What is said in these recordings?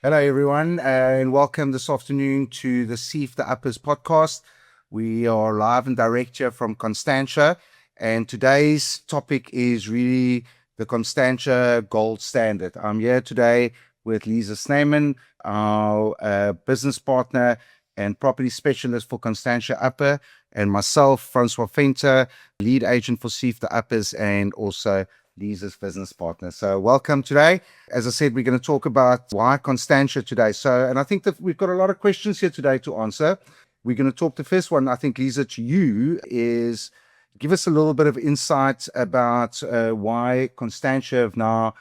Hello, everyone, and welcome this afternoon to the Seeff the Uppers podcast. We are live and direct here from Constantia, and today's topic is really the Constantia gold standard. I'm here today with Liza Snijman, our business partner and property specialist for Constantia Upper, and myself, Francois, lead agent for Seeff the Uppers, and also Liza's business partner. So welcome today. As I said, we're going to talk about why Constantia today. And I think that we've got a lot of questions here today to answer. We're going to talk the first one, I think, Liza, to you is give us a little bit of insight about why Constantia have now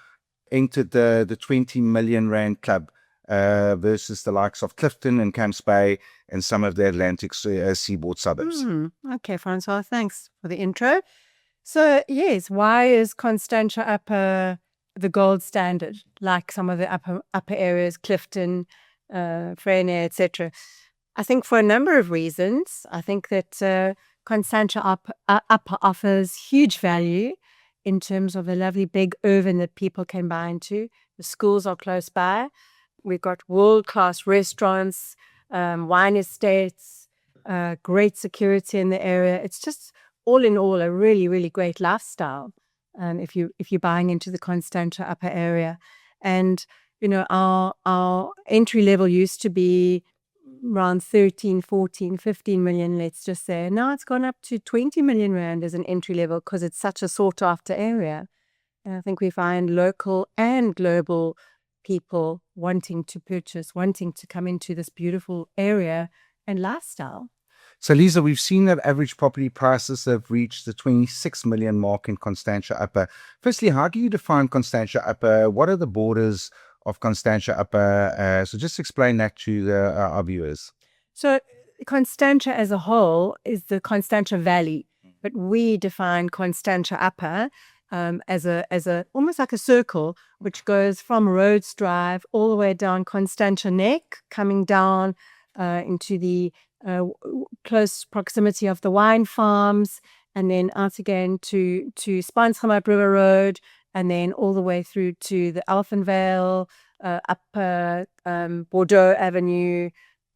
entered the 20 million rand club versus the likes of Clifton and Camps Bay and some of the Atlantic seaboard suburbs. Okay, Francois, thanks for the intro. So, yes, why is Constantia Upper the gold standard, like some of the upper areas, Clifton, Freyne, etc.? I think for a number of reasons. I think that Constantia Upper offers huge value in terms of the lovely big urban that people can buy into. The schools are close by. We've got world-class restaurants, wine estates, great security in the area. It's just all in all, a really, really great lifestyle. If you're buying into the Constantia Upper area, and our entry level used to be around 13, 14, 15 million, let's just say. Now it's gone up to 20 million rand as an entry level because it's such a sought after area. And I think we find local and global people wanting to purchase, wanting to come into this beautiful area and lifestyle. So, Liza, we've seen that average property prices have reached the 26 million mark in Constantia Upper. Firstly, how do you define Constantia Upper? What are the borders of Constantia Upper? So just explain that to our viewers. So Constantia as a whole is the Constantia Valley, but we define Constantia Upper as a almost like a circle, which goes from Rhodes Drive all the way down Constantia Neck, coming down into the close proximity of the wine farms, and then out again to Spanshamart River Road, and then all the way through to the Alphenvale, up Bordeaux Avenue,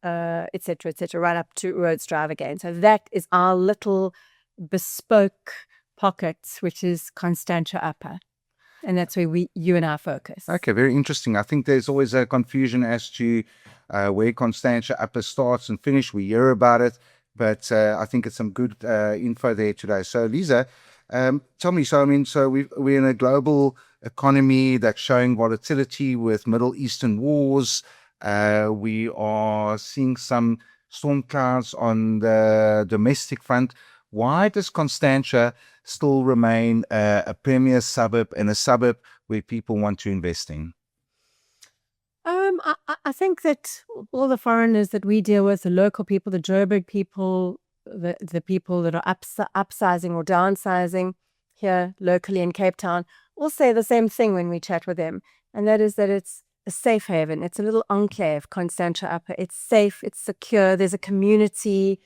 etc., right up to Rhodes Drive again. So that is our little bespoke pockets, which is Constantia Upper. And that's where you and I focus. Okay, very interesting. I think there's always a confusion as to where Constantia Upper starts and finish. We hear about it, but I think it's some good info there today. So, Liza, tell me, we're in a global economy that's showing volatility with Middle Eastern wars. We are seeing some storm clouds on the domestic front. Why does Constantia still remain a premier suburb and a suburb where people want to invest in? I think that all the foreigners that we deal with, the local people, the Joburg people, the people that are upsizing or downsizing here locally in Cape Town, all say the same thing when we chat with them, and that is that it's a safe haven. It's a little enclave, Constantia Upper. It's safe, it's secure, there's a community.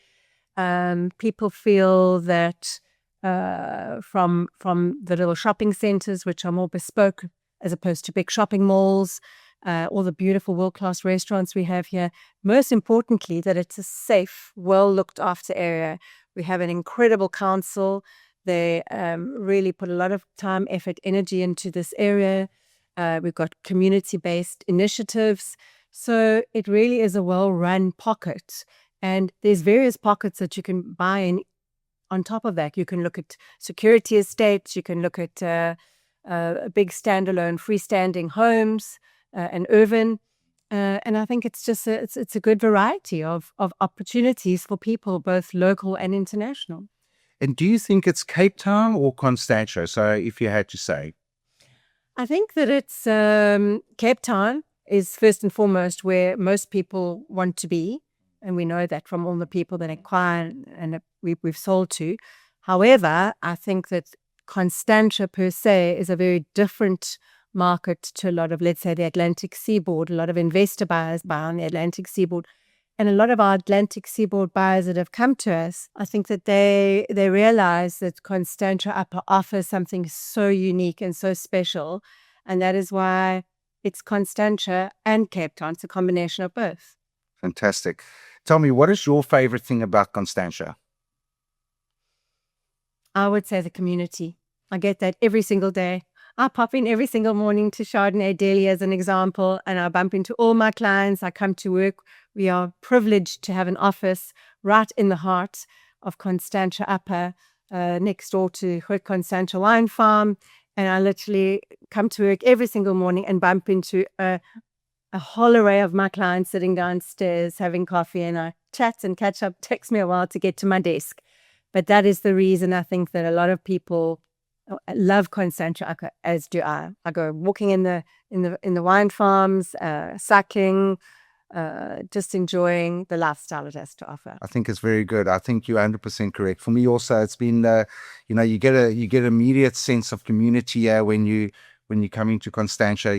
People feel that from the little shopping centers, which are more bespoke as opposed to big shopping malls, all the beautiful world-class restaurants we have here. Most importantly, that it's a safe, well-looked-after area. We have an incredible council. They really put a lot of time, effort, energy into this area. We've got community-based initiatives. So it really is a well-run pocket. And there's various pockets that you can buy in. On top of that, you can look at security estates. You can look at big standalone freestanding homes and urban. And I think it's just it's a good variety of opportunities for people, both local and international. And do you think it's Cape Town or Constantia? So if you had to say. I think that it's Cape Town is first and foremost where most people want to be. And we know that from all the people that inquire and we've sold to. However, I think that Constantia per se is a very different market to a lot of, let's say, the Atlantic seaboard. A lot of investor buyers buy on the Atlantic seaboard. And a lot of our Atlantic seaboard buyers that have come to us, I think that they realize that Constantia Upper offers something so unique and so special. And that is why it's Constantia and Cape Town. It's a combination of both. Fantastic. Tell me, what is your favorite thing about Constantia? I would say the community. I get that every single day. I pop in every single morning to Chardonnay Daily as an example, and I bump into all my clients. I come to work. We are privileged to have an office right in the heart of Constantia Upper, next door to Hood Constantia Wine Farm. And I literally come to work every single morning and bump into a whole array of my clients sitting downstairs having coffee, and I chat and catch up. Takes me a while to get to my desk. But that is the reason I think that a lot of people love Constantia, as do I. I go walking in the wine farms, cycling, just enjoying the lifestyle it has to offer. I think it's very good. I think you're 100% correct. For me also, it's been, you get immediate sense of community here when you come into Constantia,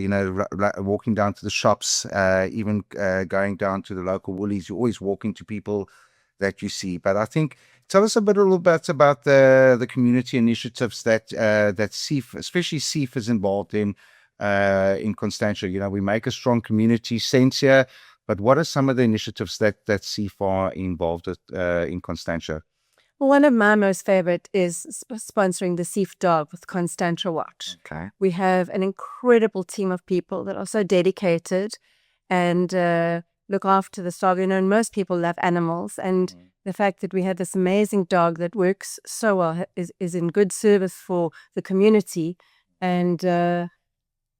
walking down to the shops, even going down to the local Woolies, you're always walking to people that you see. But I think, tell us a little bit about the community initiatives that Seeff, especially Seeff, is involved in Constantia. We make a strong community sense here, but what are some of the initiatives that Seeff are involved with in Constantia? Well, one of my most favorite is sponsoring the Seeff Dog with Constantia Watch. Okay. We have an incredible team of people that are so dedicated and look after this dog. And most people love animals, and the fact that we have this amazing dog that works so well is in good service for the community, and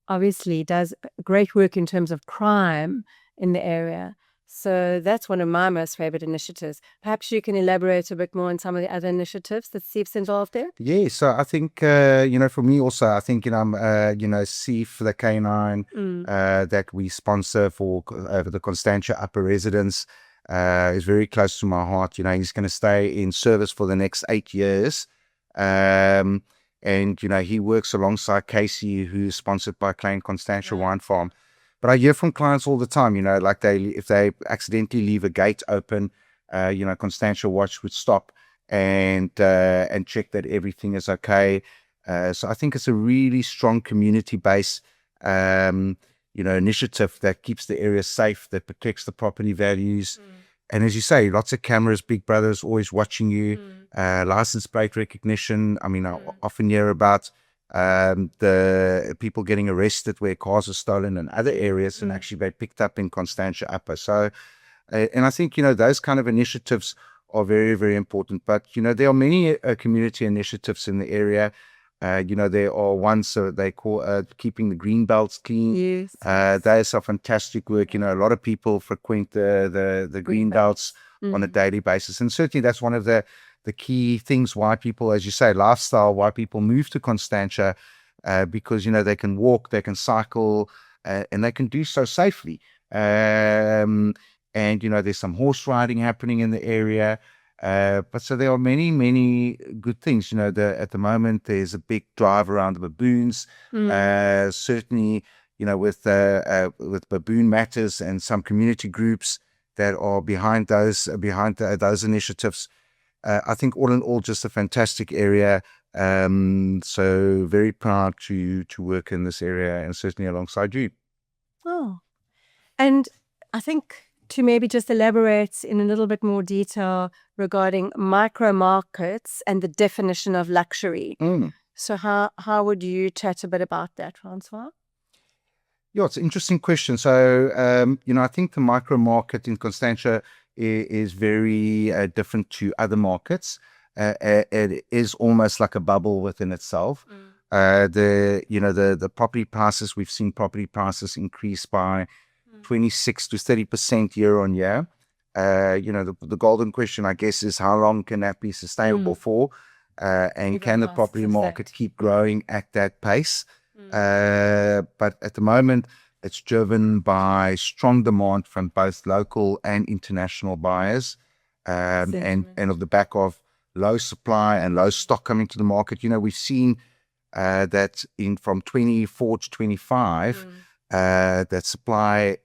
obviously does great work in terms of crime in the area. So that's one of my most favorite initiatives. Perhaps you can elaborate a bit more on some of the other initiatives that Seeff's involved there? Yeah, so I think, for me also, I think, Seeff, the canine that we sponsor for the Constantia Upper residents is very close to my heart. He's going to stay in service for the next 8 years. And, he works alongside Casey, who's sponsored by Constantia Wine Farm. But I hear from clients all the time, like if they accidentally leave a gate open, Constantia Watch would stop and check that everything is okay. So I think it's a really strong community-based, initiative that keeps the area safe, that protects the property values. And as you say, lots of cameras, big brothers always watching you, license plate recognition. I mean, I often hear about the people getting arrested where cars are stolen in other areas, and actually they picked up in Constantia Upper. So, and I think, those kind of initiatives are very, very important. But, there are many community initiatives in the area. There are ones they call keeping the green belts clean. Yes. That is a fantastic work. A lot of people frequent the green belts on a daily basis. And certainly that's one of the key things why people, as you say, lifestyle, why people move to Constantia, because, they can walk, they can cycle, and they can do so safely. And, there's some horse riding happening in the area. But so there are many, many good things. At the moment, there's a big drive around the baboons. Certainly, with Baboon Matters and some community groups that are behind those initiatives. I think all in all, just a fantastic area. So very proud to work in this area, and certainly alongside you. Oh, and I think to maybe just elaborate in a little bit more detail regarding micro markets and the definition of luxury. So how would you chat a bit about that, Francois? Yeah, it's an interesting question. So, I think the micro market in Constantia is very different to other markets. It is almost like a bubble within itself. The property prices, we've seen property prices increase by 26 to 30% year on year. The golden question, I guess, is how long can that be sustainable for? And can the property market keep growing at that pace? But at the moment, it's driven by strong demand from both local and international buyers, and of the back of low supply and low stock coming to the market. We've seen that from 24 to 25, that supply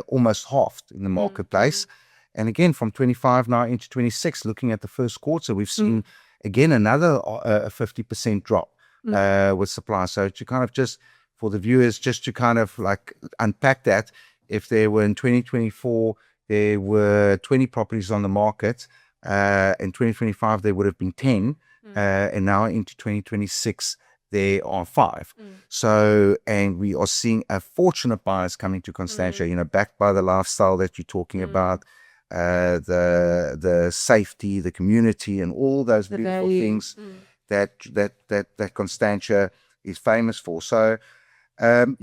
almost halved in the marketplace. And again, from 25 now into 26, looking at the first quarter, we've seen again another 50% drop with supply. So to kind of just for the viewers, just to kind of like unpack that, if there were in 2024, there were 20 properties on the market. In 2025, there would have been 10. And now into 2026, there are 5. So, and we are seeing a fortune of buyers coming to Constantia, backed by the lifestyle that you're talking about, the safety, the community, and all those beautiful things that Constantia is famous for. So, again,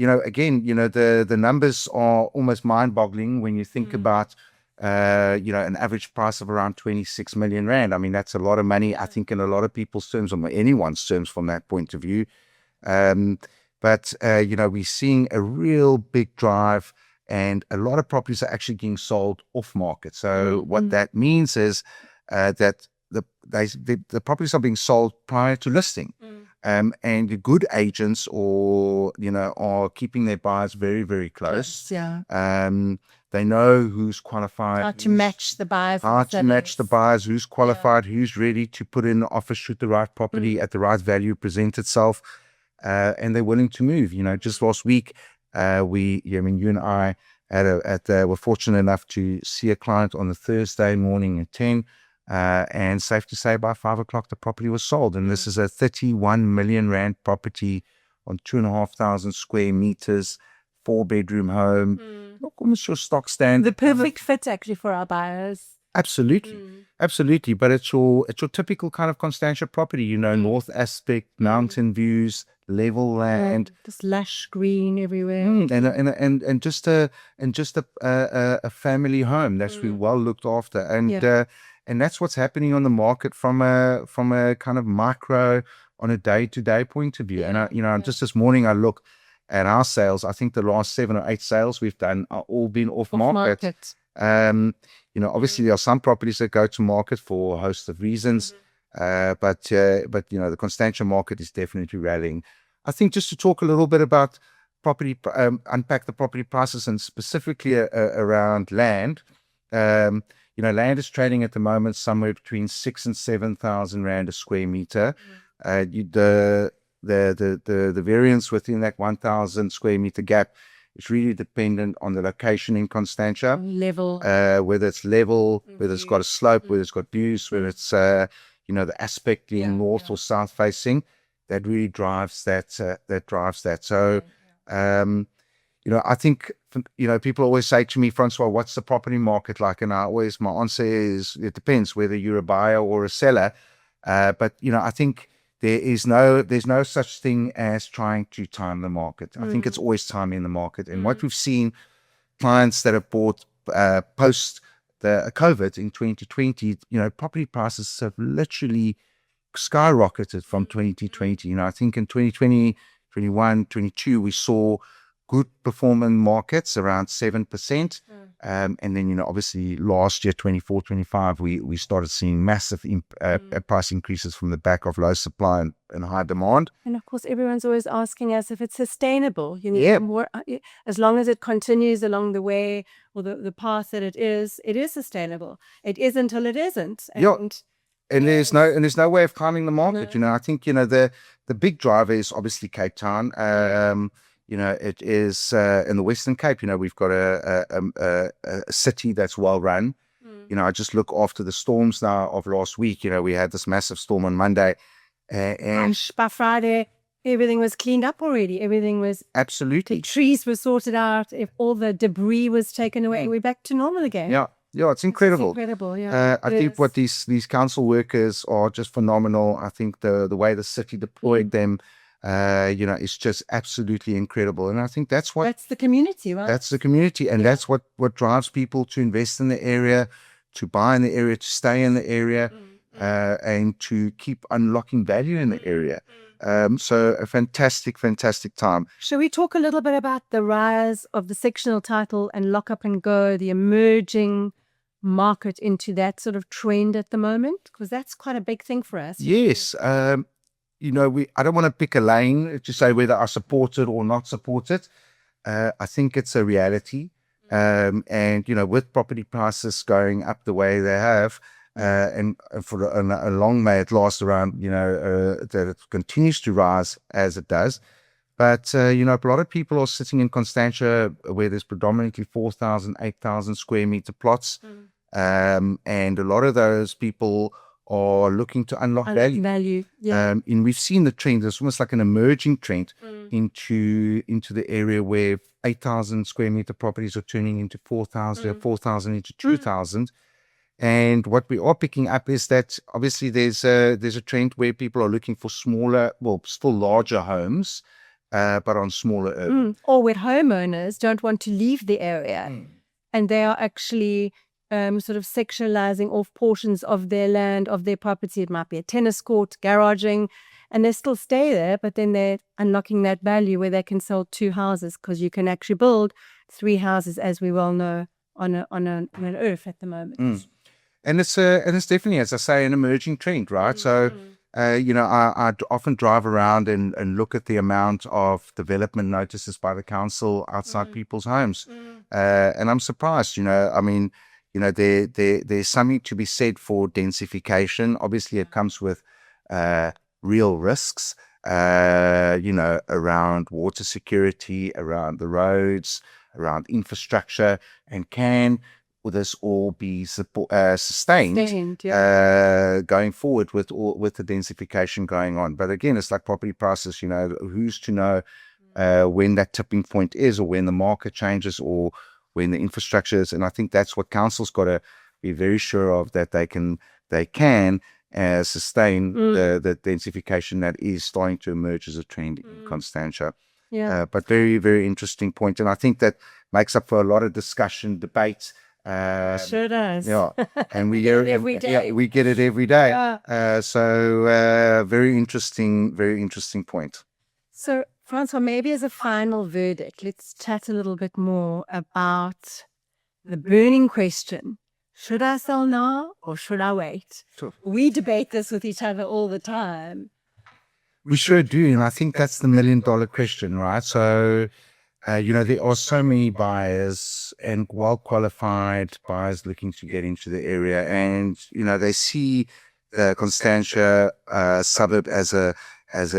the numbers are almost mind-boggling when you think about, an average price of around 26 million rand. I mean, that's a lot of money, I think, in a lot of people's terms, or anyone's terms from that point of view. But we're seeing a real big drive, and a lot of properties are actually getting sold off market. So what that means is that the properties are being sold prior to listing. And the good agents are keeping their buyers very, very close. They know who's qualified. How to match the buyers. Who's qualified, who's ready to put in the offer should the right property at the right value present itself. And they're willing to move. Just last week, you and I were fortunate enough to see a client on the Thursday morning at 10. And safe to say, by 5 o'clock, the property was sold. And this is a 31 million rand property on 2,500 square meters, 4-bedroom home. Almost your stock stand. The perfect fit, actually, for our buyers. Absolutely. But it's your typical kind of Constantia property, north aspect, mountain views, level land, just lush green everywhere, and just a family home that's been well looked after, and that's what's happening on the market from a kind of micro, on a day-to-day point of view. And just this morning I look at our sales. I think the last 7 or 8 sales we've done are all been off market. Obviously there are some properties that go to market for a host of reasons, but the Constantia market is definitely rallying. I think just to talk a little bit about property, unpack the property prices, and specifically around land. Land is trading at the moment somewhere between 6,000 and 7,000 rand a square meter. The variance within that 1,000 square meter gap is really dependent on the location in Constantia. Level. Whether it's level, whether it's got a slope, whether it's got views, whether it's, the aspect being north or south facing, that really drives that. So, I think, people always say to me, Francois, what's the property market like? And my answer is, it depends whether you're a buyer or a seller. But, I think there's no such thing as trying to time the market. I think it's always timing the market. And what we've seen, clients that have bought post the COVID in 2020, property prices have literally skyrocketed from 2020. I think in 2020, 21, 22, we saw good performing markets around 7%. And then, obviously last year, 24, 25, we started seeing massive price increases from the back of low supply and high demand. And of course, everyone's always asking us if it's sustainable. As long as it continues along the way or the path that it is sustainable. It is until it isn't. And there's no way of climbing the market. I think, the big driver is obviously Cape Town. It is in the Western Cape. We've got a city that's well run. I just look after the storms now of last week. We had this massive storm on Monday, and by Friday everything was cleaned up already. Everything was absolutely. The trees were sorted out. If all the debris was taken away, we're back to normal again. Yeah, it's incredible. It's incredible, yeah. I think what these council workers are just phenomenal. I think the way the city deployed them, it's just absolutely incredible. And I think that's the community, right? That's the community. And that's what drives people to invest in the area, to buy in the area, to stay in the area, and to keep unlocking value in the area. So a fantastic time. Shall we talk a little bit about the rise of the sectional title and lock up and go, the emerging market into that sort of trend at the moment? Because that's quite a big thing for us. Yes. I don't want to pick a lane to say whether I support it or not support it. I think it's a reality. And, with property prices going up the way they have, and for a long may it last around, that it continues to rise as it does. But, a lot of people are sitting in Constantia where there's predominantly 4,000, 8,000 square meter plots. And a lot of those people are looking to unlock value. Yeah. And we've seen the trend. It's almost like an emerging trend into the area where 8,000 square meter properties are turning into 4,000, 4,000 into 2,000. And what we are picking up is that obviously there's a trend where people are looking for smaller, well, still larger homes, but on smaller urban. Or where homeowners don't want to leave the area and they are actually sort of sectionalizing off portions of their land, of their property. It might be a tennis court, garaging, and they still stay there, but then they're unlocking that value where they can sell 2 houses, because you can actually build 3 houses, as we well know, on an earth at the moment. And it's definitely, as I say, an emerging trend, right? So, I often drive around and look at the amount of development notices by the council outside people's homes. And I'm surprised, I mean, there's something to be said for densification. Obviously, it comes with real risks, around water security, around the roads, around infrastructure, and will this all be sustained going forward with the densification going on? But again, it's like property prices, who's to know when that tipping point is, or when the market changes, or when the infrastructure is. And I think that's what council's got to be very sure of, that they can sustain the densification that is starting to emerge as a trend in Constantia. But very, very interesting point. And I think that makes up for a lot of discussion, debate. Sure does. Yeah, and we get it every day. Yeah, we get it every day. So very interesting point. So, Francois, maybe as a final verdict, let's chat a little bit more about the burning question: should I sell now or should I wait? Sure. We debate this with each other all the time. We sure do, and I think that's the $1 million question, right? So, there are so many buyers and well-qualified buyers looking to get into the area, and they see the Constantia suburb as an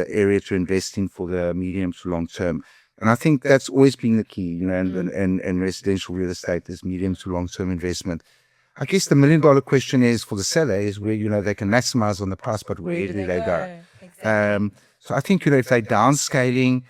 area to invest in for the medium to long term. And I think that's always been the key, and residential real estate is medium to long term investment. I guess the $1 million question is for the seller is where they can maximize on the price, but where do they go? Exactly. So I think if they're downscaling.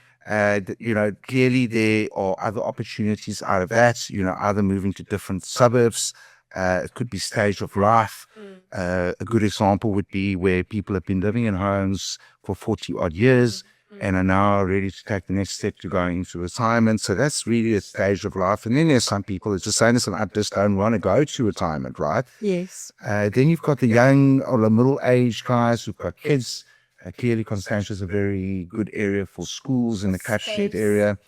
Clearly there are other opportunities out of that, either moving to different suburbs. It could be stage of life. A good example would be where people have been living in homes for 40 odd years and are now ready to take the next step to going into retirement. So that's really a stage of life. And then there's some people that just saying, listen, I just don't want to go to retirement, right? Yes. Then you've got the young or the middle-aged guys who've got kids. Clearly, Constantia is a very good area for schools in the catchment area.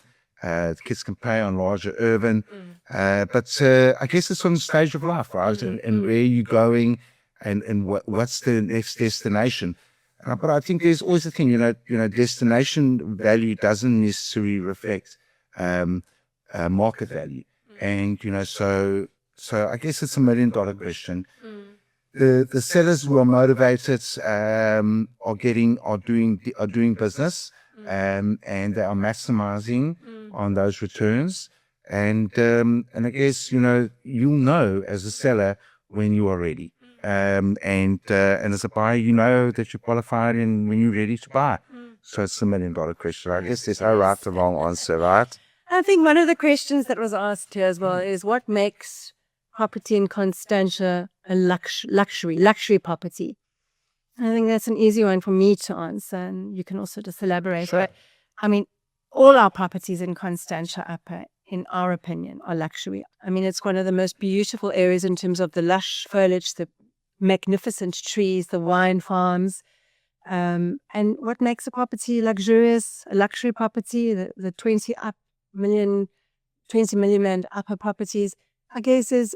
The kids can play on larger urban. But I guess it's on the stage of life, right? And where you're going and what's the next destination. But I think there's always a thing, destination value doesn't necessarily reflect market value. And, so I guess it's $1 million question. The sellers who are motivated are doing business, and they are maximizing on those returns. And I guess you'll know as a seller when you are ready, and as a buyer that you're qualified and when you're ready to buy. So it's $1 million question. I guess there's no right or wrong answer, right? I think one of the questions that was asked here as well is what makes property in Constantia a luxury property. I think that's an easy one for me to answer, and you can also just elaborate. Sure. I mean, all our properties in Constantia Upper, in our opinion, are luxury. I mean, it's one of the most beautiful areas in terms of the lush foliage, the magnificent trees, the wine farms. And what makes a property luxurious, a luxury property, the 20 million rand upper properties, I guess is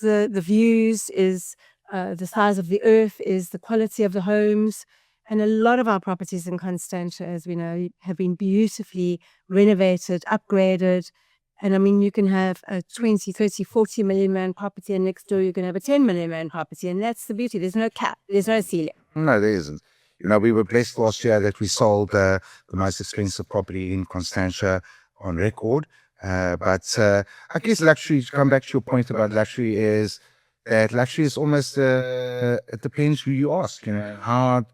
the views, is the size of the earth, is the quality of the homes. And a lot of our properties in Constantia, as we know, have been beautifully renovated, upgraded. And I mean, you can have a 20, 30, 40 million rand property, and next door you can have a 10 million rand property. And that's the beauty. There's no cap. There's no ceiling. No, there isn't. we were blessed last year that we sold the most expensive property in Constantia on record. But I guess luxury, to come back to your point about luxury, is that luxury is almost, it depends who you ask, how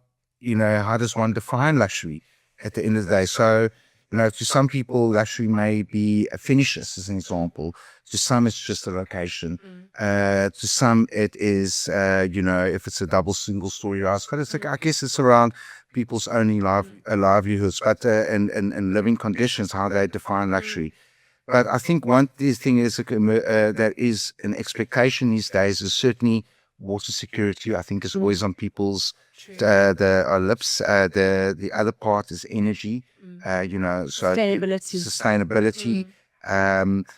does one define luxury at the end of the day? So, to some people, luxury may be finishes, as an example. To some, it's just a location. To some, it is, if it's a double, single story house. But it's like, I guess it's around people's only livelihoods, but and living conditions, how they define luxury. But I think one thing is that is an expectation these days is certainly water security. I think is always on people's lips. The other part is energy. So sustainability.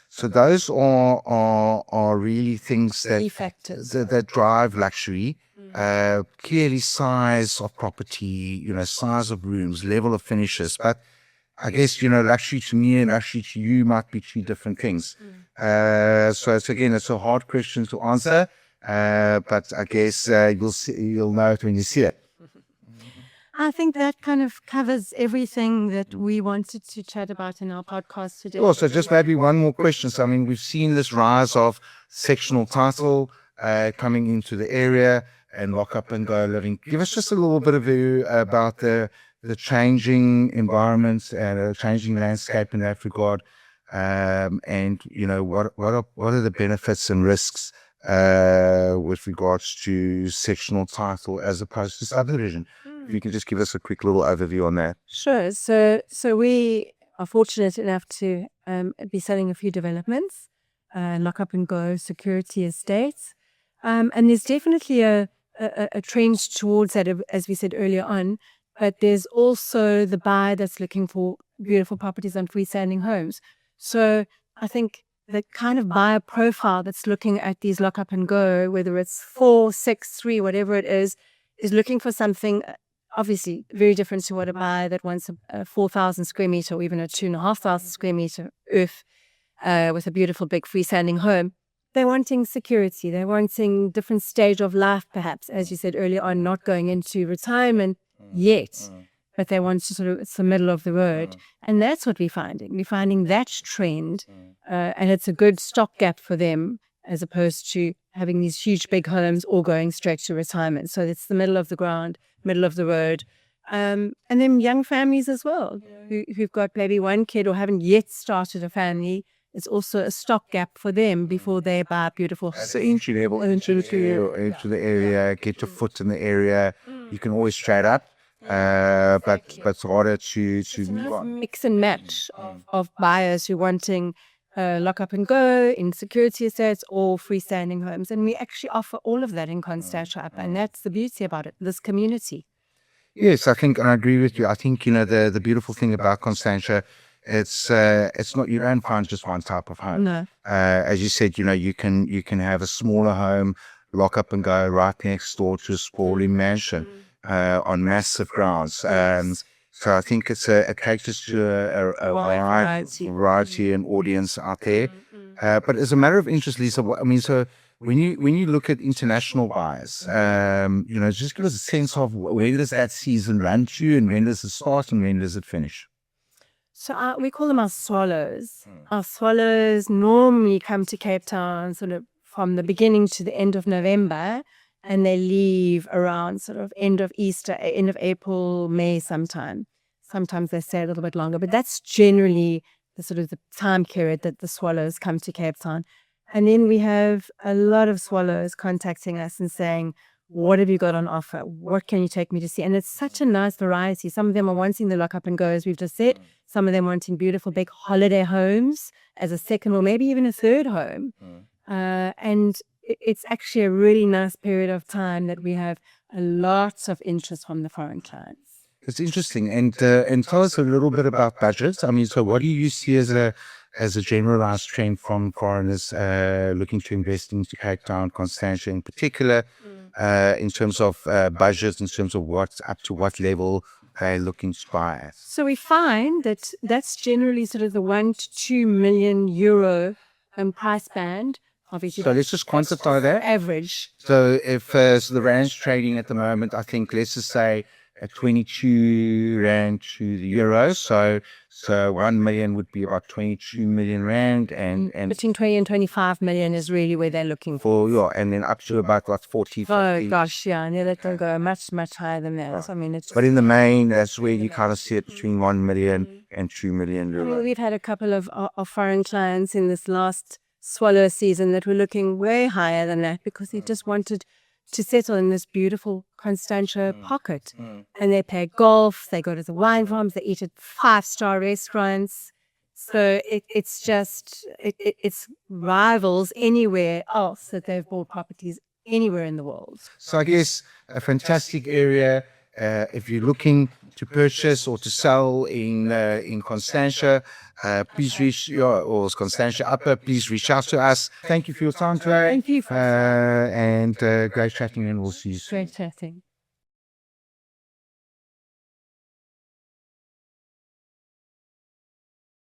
So those are really things that drive luxury. Clearly, size of property, size of rooms, level of finishes, but I guess, luxury to me and luxury to you might be two different things. So it's a hard question to answer, but I guess you'll know it when you see it. I think that kind of covers everything that we wanted to chat about in our podcast today. So just maybe one more question. So, we've seen this rise of sectional title coming into the area and lock up and go living. Give us just a little bit of view about the changing environment and a changing landscape in that regard, and what are the benefits and risks with regards to sectional title as opposed to subdivision? If you can just give us a quick little overview on that. Sure. So we are fortunate enough to be selling a few developments, lock up and go security estates, and there's definitely a trend towards that, as we said earlier on. But there's also the buyer that's looking for beautiful properties on freestanding homes. So I think the kind of buyer profile that's looking at these lock up and go, whether it's 4, 6, 3, whatever it is looking for something obviously very different to what a buyer that wants a 4,000 square meter or even a 2,500 square meter earth with a beautiful big freestanding home. They're wanting security. They're wanting different stage of life, perhaps, as you said earlier on, not going into retirement yet, but they want to it's the middle of the road. And that's what we're finding. We're finding that trend, and it's a good stopgap for them as opposed to having these huge big homes or going straight to retirement. So it's the middle of the ground, middle of the road. And then young families as well, who've got maybe one kid or haven't yet started a family. It's also a stopgap for them before they buy a beautiful house. So entry level into the area, get your foot in the area. You can always trade up, but it's harder to move on. Mix and match of buyers who are wanting lock up and go in security estates or freestanding homes. And we actually offer all of that in Constantia Upper, and that's the beauty about it, this community. Yes, I think, and I agree with you. I think, the beautiful thing about Constantia, it's not, you don't find just one type of home. No. As you said, you can have a smaller home, lock up and go right next door to a sprawling mansion on massive grounds. So I think it caters to a wide variety and audience out there. But as a matter of interest, Lisa, so when you look at international buyers, just give us a sense of where does that season run to, and when does it start, and when does it finish? So we call them our swallows. Our swallows normally come to Cape Town sort of from the beginning to the end of November, and they leave around sort of end of Easter, end of April, May sometime. Sometimes they stay a little bit longer, but that's generally the sort of the time period that the swallows come to Cape Town. And then we have a lot of swallows contacting us and saying, what have you got on offer? What can you take me to see? And it's such a nice variety. Some of them are wanting the lock up and go, as we've just said. Some of them wanting beautiful big holiday homes as a second or maybe even a third home. And it's actually a really nice period of time that we have a lot of interest from the foreign clients. It's interesting. And tell us a little bit about budgets. So what do you see as a generalized trend from foreigners looking to invest into Cape Town, Constantia in particular, in terms of budgets, in terms of what's up to what level they're looking to buy at? So we find that that's generally sort of the 1 to 2 million euro price band. Obviously, so let's just quantify that. Average. So if so the rand's trading at the moment, I think let's just say at 22 rand to the euro. So 1 million would be about 22 million rand, and between 20 and 25 million is really where they're looking for. and then up to about like 40, 50. Oh gosh, yeah, and let them go much higher than that. I mean, it's. But in the main, that's where you kind of see it between 1 million and 2 million euro. We've had a couple of foreign clients in this last swallow season that were looking way higher than that because they just wanted to settle in this beautiful Constantia pocket. And they play golf, they go to the wine farms, they eat at 5-star restaurants. So it's rivals anywhere else that they've bought properties anywhere in the world. So I guess a fantastic area if you're looking to purchase or to sell in Constantia, please reach or Constantia Upper. Please reach out to us. Thank you for your time today. Thank you. And great chatting, and we'll see you soon. Great chatting.